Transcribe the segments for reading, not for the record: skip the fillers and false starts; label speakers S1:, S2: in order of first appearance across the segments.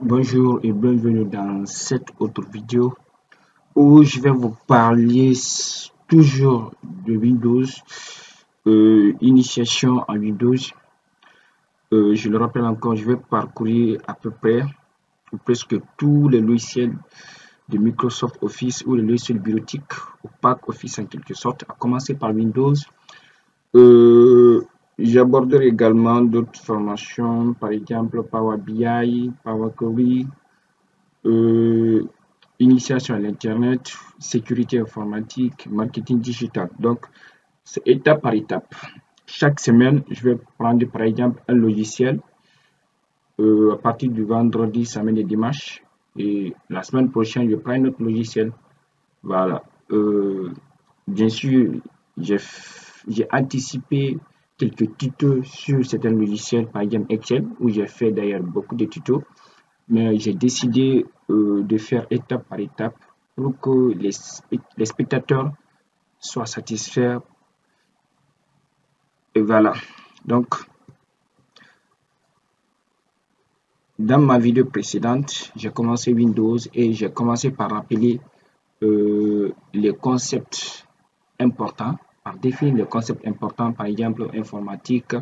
S1: Bonjour et bienvenue dans cette autre vidéo où je vais vous parler toujours de Windows, initiation à Windows. Je le rappelle encore, je vais parcourir à peu près ou presque tous les logiciels de Microsoft Office ou les logiciels bureautiques ou Pack Office en quelque sorte, à commencer par Windows. J'aborderai également d'autres formations, par exemple Power BI, Power Query, initiation à l'Internet, sécurité informatique, marketing digital. Donc, c'est étape par étape. Chaque semaine, je vais prendre par exemple un logiciel à partir du vendredi, samedi et dimanche. Et la semaine prochaine, je prends un autre logiciel. Voilà. Bien sûr, j'ai anticipé quelques tutos sur certains logiciels, par exemple Excel, où j'ai fait d'ailleurs beaucoup de tutos. Mais j'ai décidé de faire étape par étape pour que les spectateurs soient satisfaits. Et voilà. Donc, dans ma vidéo précédente, j'ai commencé Windows et j'ai commencé par rappeler les concepts importants, par définir les concepts importants, par exemple informatique,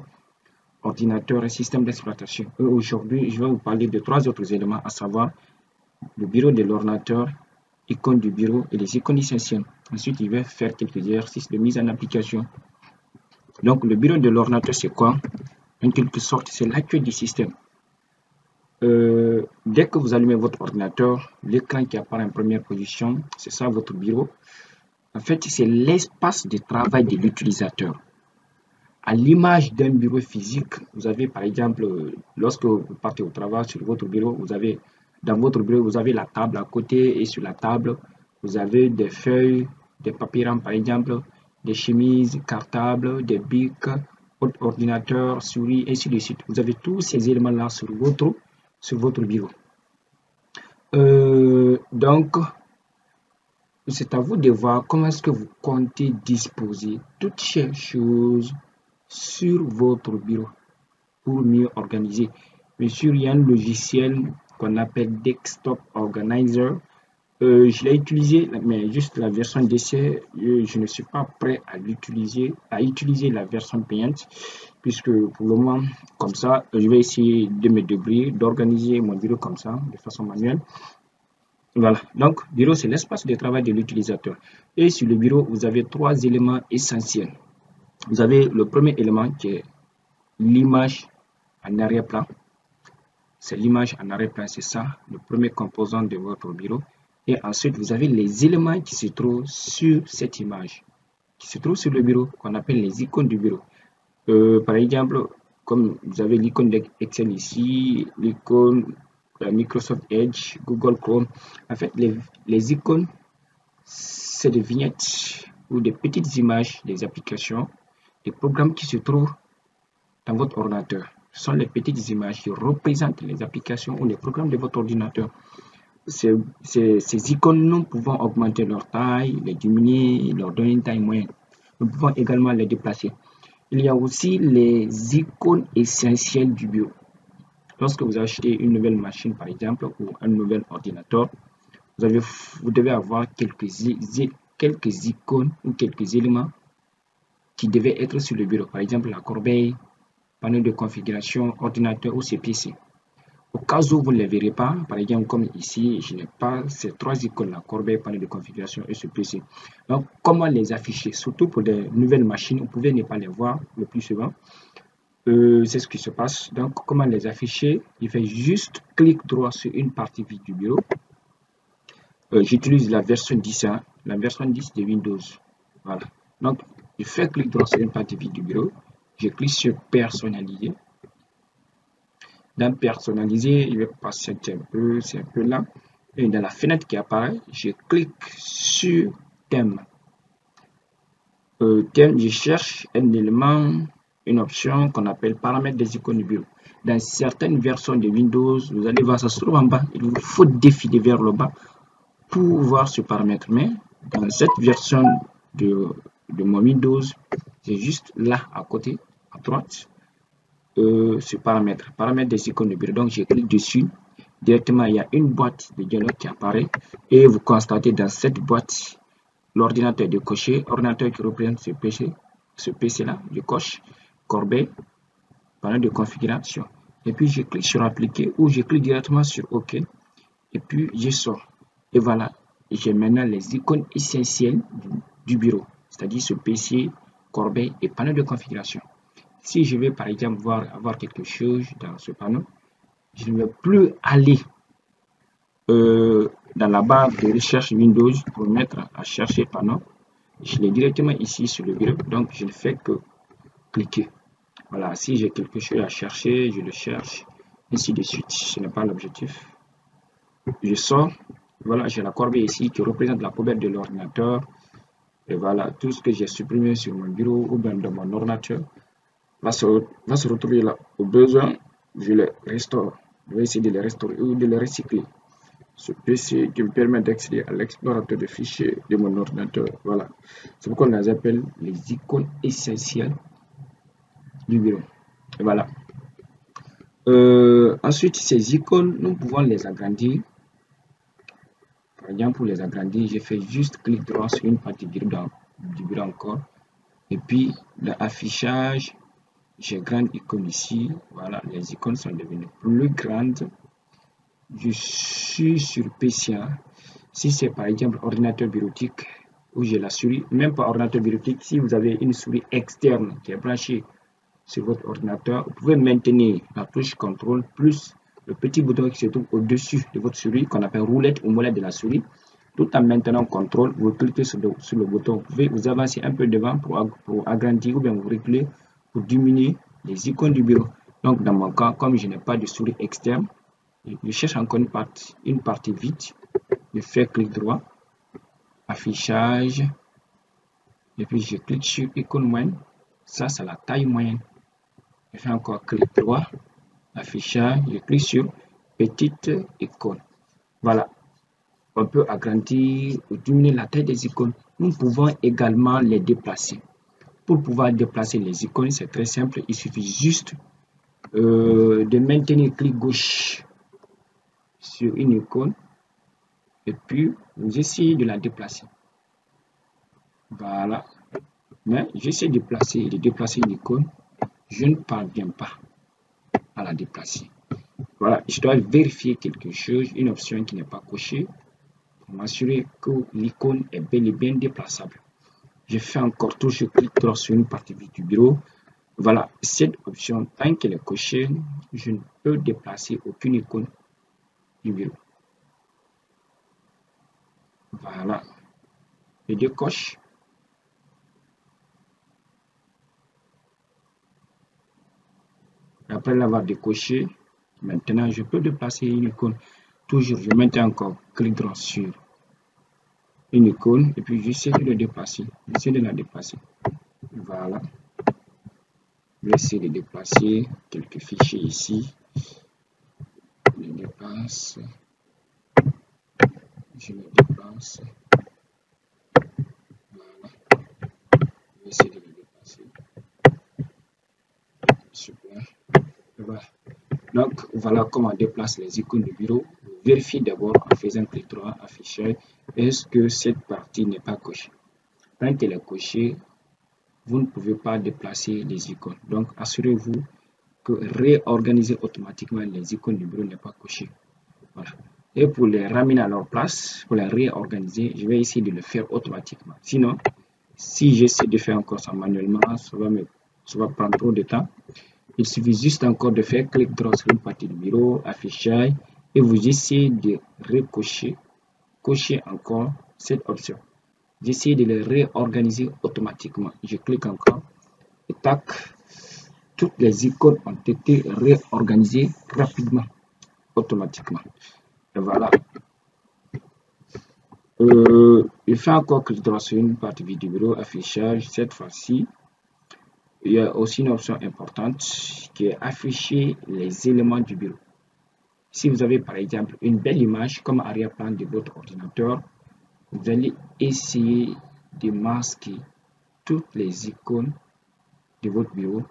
S1: ordinateur et système d'exploitation. Aujourd'hui, je vais vous parler de trois autres éléments, à savoir le bureau de l'ordinateur, icône du bureau et les icônes essentielles. Ensuite, il va faire quelques exercices de mise en application. Donc, le bureau de l'ordinateur, c'est quoi? En quelque sorte, c'est l'accueil du système. Dès que vous allumez votre ordinateur, l'écran qui apparaît en première position, c'est ça votre bureau. En fait, c'est l'espace de travail de l'utilisateur. À l'image d'un bureau physique, vous avez par exemple, lorsque vous partez au travail sur votre bureau, dans votre bureau, vous avez la table à côté et sur la table, vous avez des feuilles, des papiers par exemple, des chemises, cartables, des bics, ordinateur, souris, et ainsi de suite. Vous avez tous ces éléments-là sur votre bureau. Donc, c'est à vous de voir comment est-ce que vous comptez disposer toutes ces choses sur votre bureau pour mieux organiser. Bien sûr, il y a un logiciel qu'on appelle Desktop Organizer. Je l'ai utilisé, mais juste la version d'essai, je ne suis pas prêt à utiliser la version payante, puisque pour le moment, comme ça, je vais essayer de me débrouiller, d'organiser mon bureau comme ça, de façon manuelle. Voilà, donc bureau, c'est l'espace de travail de l'utilisateur. Et sur le bureau, vous avez trois éléments essentiels. Vous avez le premier élément qui est l'image en arrière-plan. C'est l'image en arrière-plan, c'est ça, le premier composant de votre bureau. Et ensuite, vous avez les éléments qui se trouvent sur cette image, qui se trouvent sur le bureau, qu'on appelle les icônes du bureau. Par exemple, comme vous avez l'icône d'Excel ici, l'icône Microsoft Edge, Google Chrome. En fait, les icônes, c'est des vignettes ou des petites images des applications, des programmes qui se trouvent dans votre ordinateur. Ce sont les petites images qui représentent les applications ou les programmes de votre ordinateur. Ces icônes, nous pouvons augmenter leur taille, les diminuer, leur donner une taille moyenne. Nous pouvons également les déplacer. Il y a aussi les icônes essentielles du bureau. Lorsque vous achetez une nouvelle machine, par exemple, ou un nouvel ordinateur, vous devez avoir quelques icônes ou quelques éléments qui devaient être sur le bureau. Par exemple, la corbeille, panneau de configuration, ordinateur ou CPC. Au cas où vous ne les verrez pas, par exemple comme ici, je n'ai pas ces trois icônes, la corbeille, panneau de configuration et CPC. Donc, comment les afficher? Surtout pour des nouvelles machines, vous pouvez ne pas les voir le plus souvent. C'est ce qui se passe. Donc, comment les afficher? Il fait juste clic droit sur une partie vide du bureau. J'utilise la version 10, la version 10 de Windows. Voilà. Donc, je fais clic droit sur une partie vide du bureau. Je clique sur personnaliser. Dans personnaliser, il va passer un peu, c'est un peu là. Et dans la fenêtre qui apparaît, je clique sur thème. Thème, je cherche un élément, une option qu'on appelle paramètres des icônes du bureau. Dans certaines versions de Windows, vous allez voir ça se trouve en bas. Il vous faut défiler vers le bas pour voir ce paramètre. Mais dans cette version de mon Windows, c'est juste là à côté, à droite. Ce paramètre des icônes de bureau. Donc, je clique dessus. directement il y a une boîte de dialogue qui apparaît et vous constatez dans cette boîte l'ordinateur de cocher, ordinateur qui représente ce PC là, je coche, corbeille, panneau de configuration. Et puis je clique sur appliquer ou je clique directement sur OK et puis je sors. Et voilà, j'ai maintenant les icônes essentielles du bureau, c'est-à-dire ce PC, corbeille et panneau de configuration. Si je vais par exemple avoir quelque chose dans ce panneau, je ne vais plus aller dans la barre de recherche Windows pour mettre à chercher panneau. Je l'ai directement ici sur le bureau, donc je ne fais que cliquer. Voilà, si j'ai quelque chose à chercher, je le cherche, ainsi de suite. Ce n'est pas l'objectif. Je sors, voilà, j'ai la corbeille ici qui représente la poubelle de l'ordinateur. Et voilà, tout ce que j'ai supprimé sur mon bureau ou bien dans mon ordinateur va se retrouver là. Au besoin, je les restaure. Je vais essayer de les restaurer ou de les recycler. Ce PC qui me permet d'accéder à l'explorateur de fichiers de mon ordinateur. Voilà, c'est pourquoi on les appelle les icônes essentielles du bureau. Et voilà. Ensuite, ces icônes, nous pouvons les agrandir. Par exemple, pour les agrandir, je fais juste clic droit sur une partie du bureau encore. Et puis, l'affichage, j'ai grande icône ici. Voilà, les icônes sont devenues plus grandes. Je suis sur PC. Si c'est par exemple ordinateur bureautique où j'ai la souris, même pas ordinateur bureautique, si vous avez une souris externe qui est branchée sur votre ordinateur, vous pouvez maintenir la touche contrôle plus le petit bouton qui se trouve au-dessus de votre souris qu'on appelle roulette ou molette de la souris. Tout en maintenant contrôle, vous cliquez sur le bouton, vous pouvez vous avancer un peu devant pour agrandir ou bien vous reculer pour diminuer les icônes du bureau. Donc dans mon cas, comme je n'ai pas de souris externe, je cherche encore une partie vide, je fais clic droit, affichage, et puis je clique sur icône moyenne, ça c'est la taille moyenne. Je fais encore clic droit, affichage, je clique sur petite icône. Voilà, on peut agrandir ou diminuer la taille des icônes. Nous pouvons également les déplacer. Pour pouvoir déplacer les icônes, c'est très simple, il suffit juste de maintenir clic gauche sur une icône et puis vous essayez de la déplacer. Voilà, mais j'essaie de déplacer une icône, je ne parviens pas à la déplacer. Voilà, je dois vérifier quelque chose, une option qui n'est pas cochée pour m'assurer que l'icône est bel et bien déplaçable. Je fais encore toujours clic droit sur une partie du bureau. Voilà, cette option, tant qu'elle est cochée, je ne peux déplacer aucune icône du bureau. Voilà, je décoche. Après l'avoir décoché, maintenant je peux déplacer une icône. Toujours, je maintiens encore clic droit sur une icône et puis j'essaie de le déplacer. J'essaie de la déplacer. Voilà. Je vais essayer de déplacer quelques fichiers ici. Je les déplace. Je les déplace. Voilà. Je vais essayer de les déplacer. Super. Voilà. Donc, voilà comment on déplace les icônes du bureau. Vérifiez d'abord en faisant clic droit, affichage, est-ce que cette partie n'est pas cochée. Quand elle est cochée, vous ne pouvez pas déplacer les icônes. Donc, assurez-vous que réorganiser automatiquement les icônes du bureau n'est pas coché. Voilà. Et pour les ramener à leur place, pour les réorganiser, je vais essayer de le faire automatiquement. Sinon, si j'essaie de faire encore ça manuellement, ça va prendre trop de temps. Il suffit juste encore de faire clic droit sur une partie du bureau, affichage, et vous essayez de cocher encore cette option. J'essaie de les réorganiser automatiquement. Je clique encore et tac, toutes les icônes ont été réorganisées rapidement, automatiquement. Et voilà. Je fais encore clic droit sur une partie du bureau, affichage. Cette fois-ci, il y a aussi une option importante qui est afficher les éléments du bureau. Si vous avez par exemple une belle image comme arrière-plan de votre ordinateur, vous allez essayer de masquer toutes les icônes de votre bureau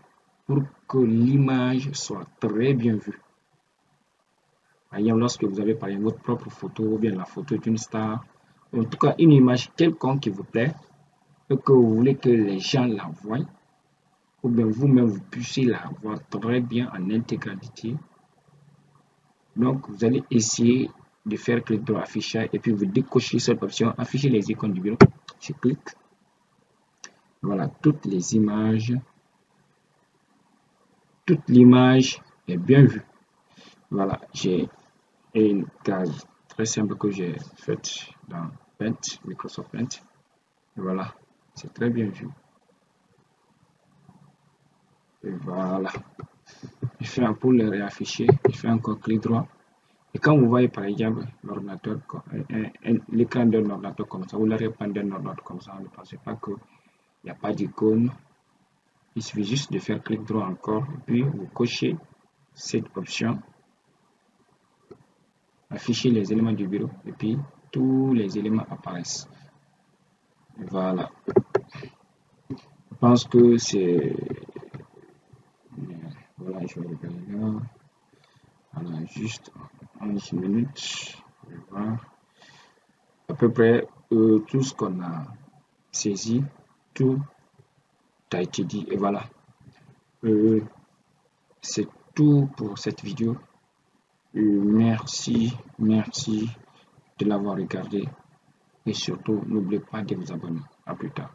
S1: pour que l'image soit très bien vue. Par exemple, lorsque vous avez par exemple votre propre photo ou bien la photo d'une star, en tout cas une image quelconque qui vous plaît et que vous voulez que les gens la voient, ou bien vous-même vous puissiez la voir très bien en intégralité. Donc, vous allez essayer de faire clic droit affichage et puis vous décochez cette option afficher les icônes du bureau. Je clique. Voilà, toutes les images. Toute l'image est bien vue. Voilà, j'ai une case très simple que j'ai faite dans Paint, Microsoft Paint. Voilà, c'est très bien vu. Et voilà. Je fais un pour le réafficher. Je fais encore clic droit. Et quand vous voyez par exemple l'ordinateur, l'écran d'un ordinateur comme ça, ou l'arrière-plan d'un ordinateur comme ça, ne pensez pas qu'il n'y a pas d'icône. Il suffit juste de faire clic droit encore, puis vous cochez cette option, afficher les éléments du bureau, et puis tous les éléments apparaissent. Voilà. Je pense que c'est... Voilà, je vais regarder là. Voilà, juste 11 minutes. Je vais voir. À peu près tout ce qu'on a saisi, tout a été dit. Et voilà. C'est tout pour cette vidéo. Merci de l'avoir regardé. Et surtout, n'oubliez pas de vous abonner. À plus tard.